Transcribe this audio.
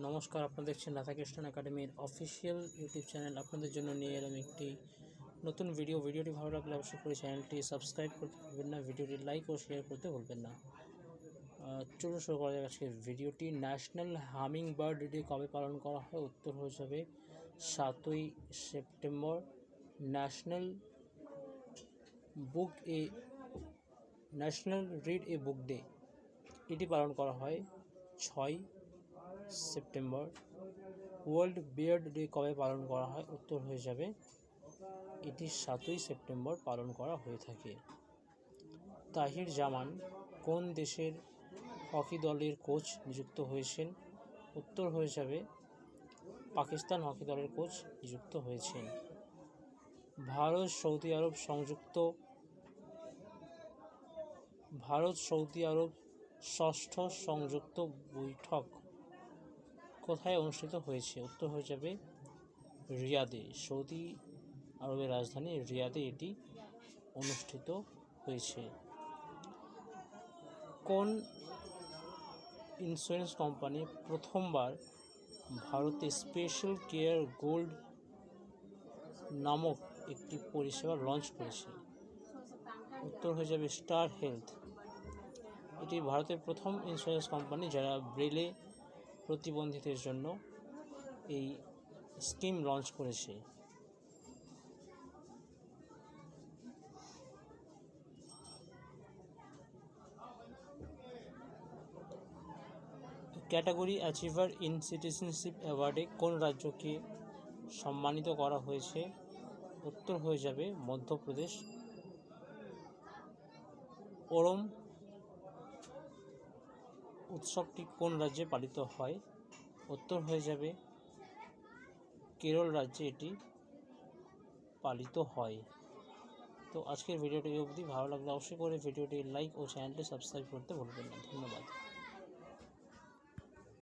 নমস্কার, আপনারা দেখছেন রাধাকৃষ্ণ একাডেমির অফিসিয়াল ইউটিউব চ্যানেল। আপনাদের জন্য নিয়ে এলাম একটি নতুন ভিডিওটি ভালো লাগলে অবশ্যই করে চ্যানেলটি সাবস্ক্রাইব করতে ভুলবেন না, ভিডিওটি লাইক ও শেয়ার করতে ভুলবেন না। চলুন শুরু করা যাক আজকের ভিডিওটি। ন্যাশনাল হামিং বার্ড ডে কবে পালন করা হয়? উত্তর হয়ে যাবে 7ই September. National read a book day এটি পালন করা হয় 6ই সেপ্টেম্বর। ওয়ার্ল্ড বিয়ার্ড ডে কবে পালন করা হয়? উত্তর হয়ে যাবে এটি 7ই সেপ্টেম্বর পালন করা হয়ে থাকে। তাহির জামান কোন দেশের হকি দলের কোচ নিযুক্ত হয়েছেন? উত্তর হয়ে যাবে পাকিস্তান হকি দলের কোচ নিযুক্ত হয়েছেন। ভারত সৌদি আরব ষষ্ঠ সংযুক্ত বৈঠক কোথায় অনুষ্ঠিত হয়েছে? উত্তর হয়ে যাবে রিয়াদে। সৌদি আরবের রাজধানী রিয়াদে এটি অনুষ্ঠিত হয়েছে। কোন ইন্স্যুরেন্স কোম্পানি প্রথমবার ভারতে স্পেশাল কেয়ার গোল্ড নামক একটি পরিষেবা লঞ্চ করেছে? উত্তর হয়ে যাবে স্টার হেলথ। এটি ভারতের প্রথম ইন্স্যুরেন্স কোম্পানি যারা ব্রেলে প্রতিবন্ধীদের জন্য এই স্কিম লঞ্চ করেছে। ক্যাটাগরি অ্যাচিভার ইন সিটিজেনশিপ অ্যাওয়ার্ডে কোন রাজ্যকে সম্মানিত করা হয়েছে? উত্তর হয়ে যাবে মধ্যপ্রদেশ। ওরম উৎসবটি কোন রাজ্যে পালিত হয়? উত্তর হয়ে যাবে কেরল রাজ্যে এটি পালিত হয়। তো আজকের ভিডিওটি অবধি। ভালো লাগলে অবশ্যই করে ভিডিওটি লাইক ও চ্যানেলটি সাবস্ক্রাইব করতে ভুলবেন না। ধন্যবাদ।